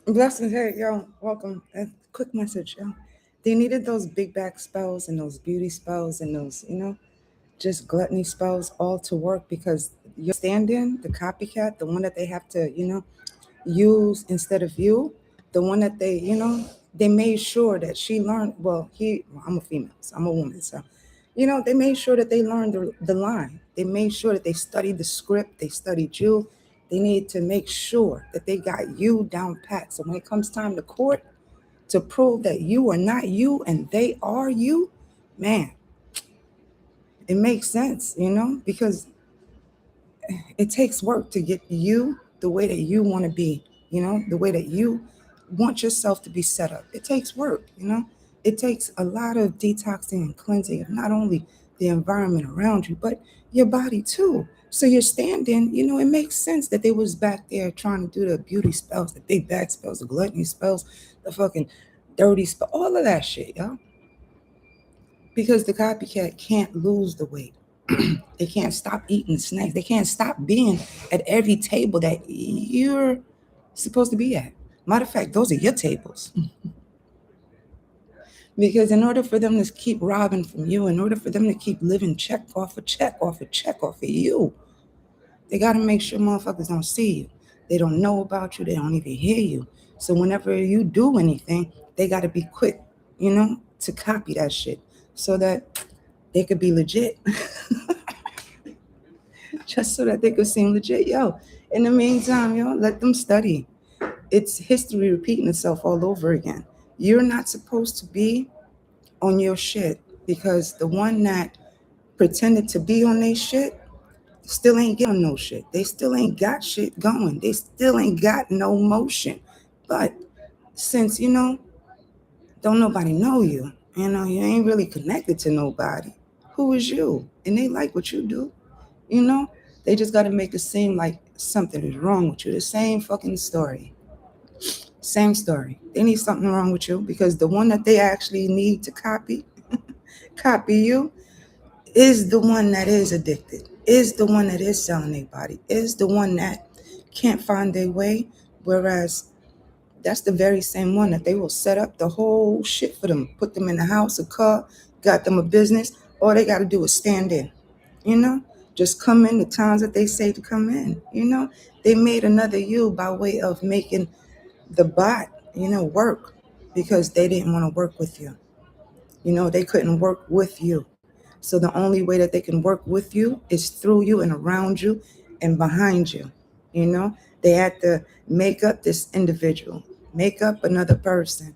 Blessings, hey, yo, welcome. A quick message, yo. They needed those big back spells and those beauty spells and those, just gluttony spells all to work because your stand-in, the copycat, the one that they have to, use instead of you, the one that they made sure that she learned. I'm a female, so I'm a woman, so they made sure that they learned the line. They made sure that they studied the script, they studied you. They need to make sure that they got you down pat. So when it comes time to court to prove that you are not you and they are you, man, it makes sense, because it takes work to get you the way that you want to be, the way that you want yourself to be set up. It takes work. It takes a lot of detoxing and cleansing of not only the environment around you, but your body too. So you're standing, it makes sense that they was back there trying to do the beauty spells, the big back spells, the gluttony spells, the fucking dirty spell, all of that shit, yo. Because the copycat can't lose the weight. They can't stop eating snacks. They can't stop being at every table that you're supposed to be at. Matter of fact, those are your tables. Because in order for them to keep robbing from you, in order for them to keep living check off of check off of check off of you, they got to make sure motherfuckers don't see you. They don't know about you. They don't even hear you. So whenever you do anything, they got to be quick, to copy that shit so that they could be legit. Just so that they could seem legit. Yo, in the meantime, let them study. It's history repeating itself all over again. You're not supposed to be on your shit because the one that pretended to be on their shit still ain't get on no shit. They still ain't got shit going. They still ain't got no motion. But since, don't nobody know you, you ain't really connected to nobody. Who is you? And they like what you do, you know? They just got to make it seem like something is wrong with you. The same fucking story. Same story. They need something wrong with you because the one that they actually need to copy you, is the one that is addicted, is the one that is selling their body, is the one that can't find their way. Whereas that's the very same one that they will set up the whole shit for them, put them in a house, a car, got them a business. All they got to do is stand in, you know, just come in the times that they say to come in. They made another you by way of making the bot, work because they didn't want to work with you. They couldn't work with you. So the only way that they can work with you is through you and around you and behind you. You know, they had to make up this individual, make up another person,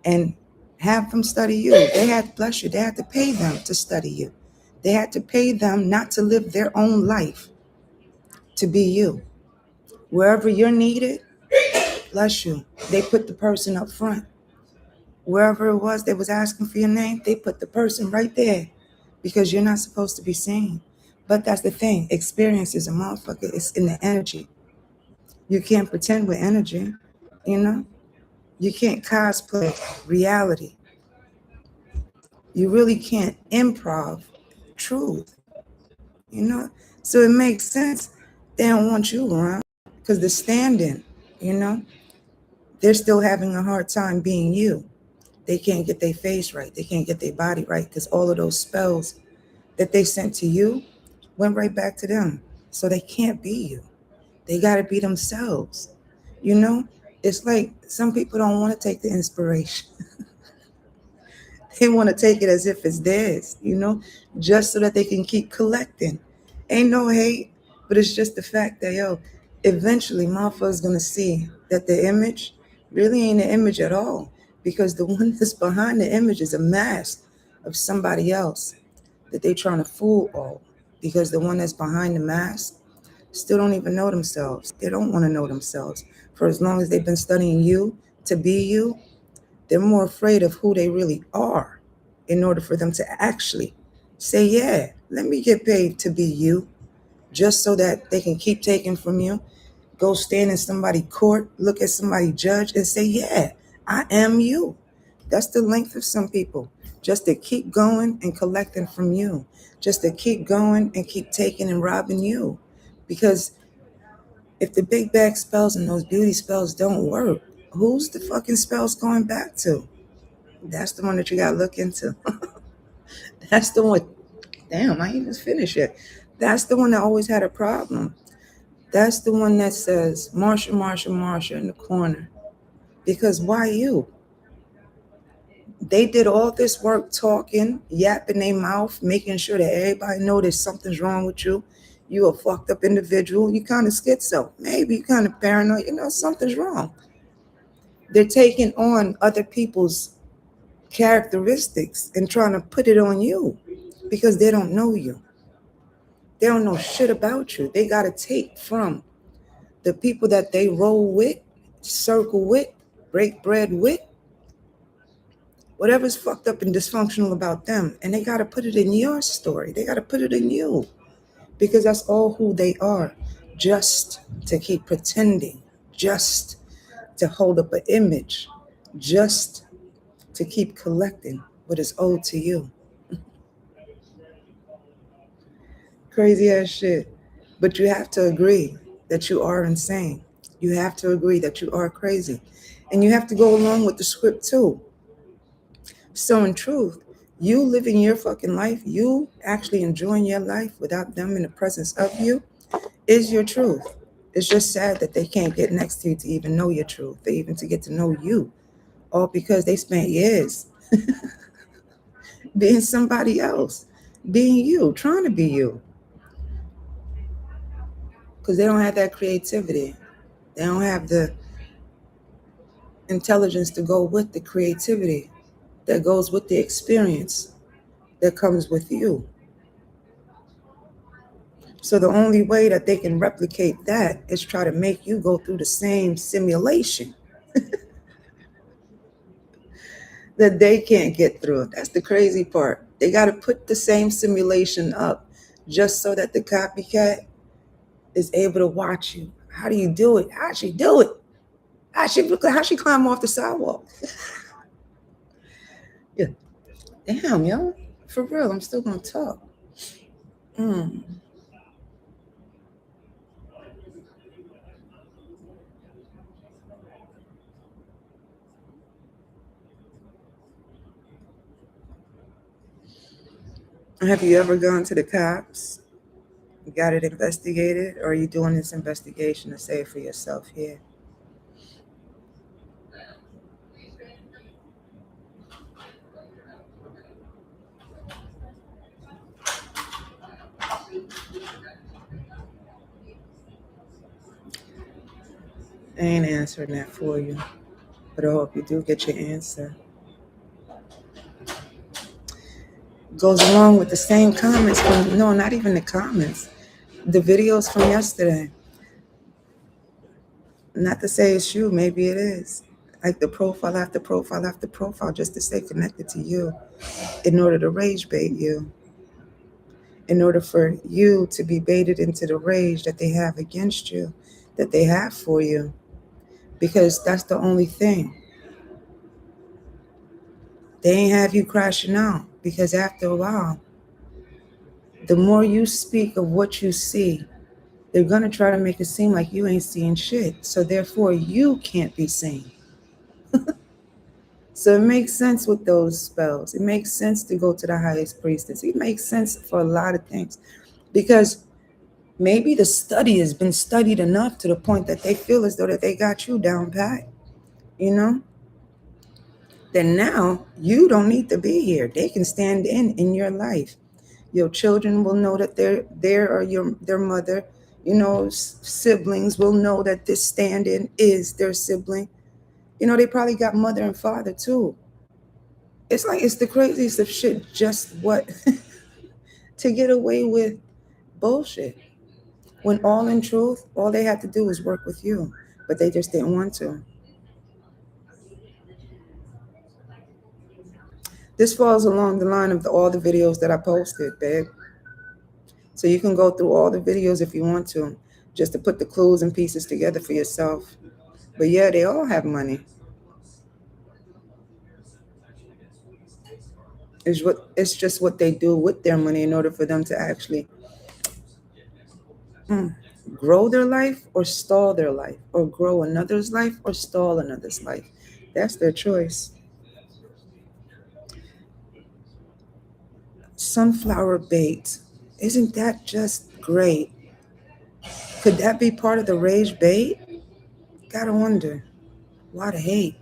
and have them study you. They had, bless you, they had to pay them to study you. They had to pay them not to live their own life, to be you. Wherever you're needed, bless you, they put the person up front. Wherever it was they was asking for your name, they put the person right there because you're not supposed to be seen. But that's the thing. Experience is a motherfucker. It's in the energy. You can't pretend with energy, you know? You can't cosplay reality. You really can't improv truth, you know? So it makes sense they don't want you around because the stand-in, you know, they're still having a hard time being you. They can't get their face right. They can't get their body right because all of those spells that they sent to you went right back to them. So they can't be you. They got to be themselves. You know, it's like some people don't want to take the inspiration. They want to take it as if it's theirs, just so that they can keep collecting. Ain't no hate, but it's just the fact that, yo, eventually motherfuckers going to see that the image really ain't an image at all because the one that's behind the image is a mask of somebody else that they trying to fool all because the one that's behind the mask still don't even know themselves. They don't want to know themselves. For as long as they've been studying you to be you, they're more afraid of who they really are in order for them to actually say, yeah, let me get paid to be you, just so that they can keep taking from you, go stand in somebody's court, look at somebody judge and say, yeah, I am you. That's the length of some people, just to keep going and collecting from you, just to keep going and keep taking and robbing you. Because if the big bag spells and those beauty spells don't work, Who's the fucking spells going back to? That's the one that you gotta look into. That's the one. Damn, I ain't even finished yet. That's the one that always had a problem. That's the one that says Marsha, Marsha, Marsha in the corner. Because why you? They did all this work talking, yapping their mouth, making sure that everybody know that something's wrong with you. You a fucked up individual. You kind of schizo. Maybe you kind of paranoid. You know, something's wrong. They're taking on other people's characteristics and trying to put it on you because they don't know you. They don't know shit about you. They got to take from the people that they roll with, circle with, break bread with, whatever's fucked up and dysfunctional about them. And they got to put it in your story. They got to put it in you because that's all who they are, just to keep pretending, just to hold up an image, just to keep collecting what is owed to you. Crazy ass shit. But you have to agree that you are insane. You have to agree that you are crazy. And you have to go along with the script too. So, in truth, you living your fucking life, you actually enjoying your life without them in the presence of you, is your truth. It's just sad that they can't get next to you to even know your truth, they even to get to know you, all because they spent years being somebody else, being you, trying to be you, because they don't have that creativity. They don't have the intelligence to go with the creativity that goes with the experience that comes with you. So the only way that they can replicate that is try to make you go through the same simulation that they can't get through. That's the crazy part. They got to put the same simulation up just so that the copycat is able to watch you. How do you do it? How'd she do it? How'd she climb off the sidewalk? Yeah. Damn, yo. For real, I'm still going to talk. Mm. Have you ever gone to the cops? Got it investigated? Or are you doing this investigation to say it for yourself here? I ain't answering that for you, but I hope you do get your answer. Goes along with the same comments from, no, not even the comments, the videos from yesterday. Not to say it's you, maybe it is. Like the profile after profile after profile, just to stay connected to you in order to rage bait you, in order for you to be baited into the rage that they have against you, that they have for you, because that's the only thing. They ain't have you crashing out because after a while, the more you speak of what you see, they're going to try to make it seem like you ain't seeing shit. So therefore, you can't be seen. So it makes sense with those spells. It makes sense to go to the highest priestess. It makes sense for a lot of things because maybe the study has been studied enough to the point that they feel as though that they got you down pat, you know? Then now you don't need to be here. They can stand in your life. Your children will know that they're there, or their mother, siblings will know that this stand-in is their sibling. They probably got mother and father too. It's like it's the craziest of shit. Just what to get away with bullshit. When all in truth, all they had to do was work with you, but they just didn't want to. This falls along the line of all the videos that I posted, babe. So you can go through all the videos if you want to, just to put the clues and pieces together for yourself. But yeah, they all have money. It's just what they do with their money in order for them to actually grow their life or stall their life, or grow another's life or stall another's life. That's their choice. Sunflower bait. Isn't that just great? Could that be part of the rage bait? Gotta wonder. Why the hate?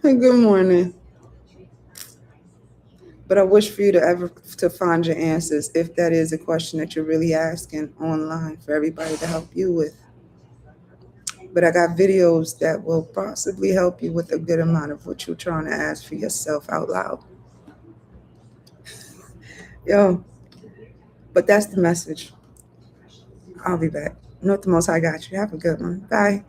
Good morning. But I wish for you to ever to find your answers if that is a question that you're really asking online for everybody to help you with. But I got videos that will possibly help you with a good amount of what you're trying to ask for yourself out loud. Yo, but that's the message. I'll be back. Know the most I got you. Have a good one. Bye.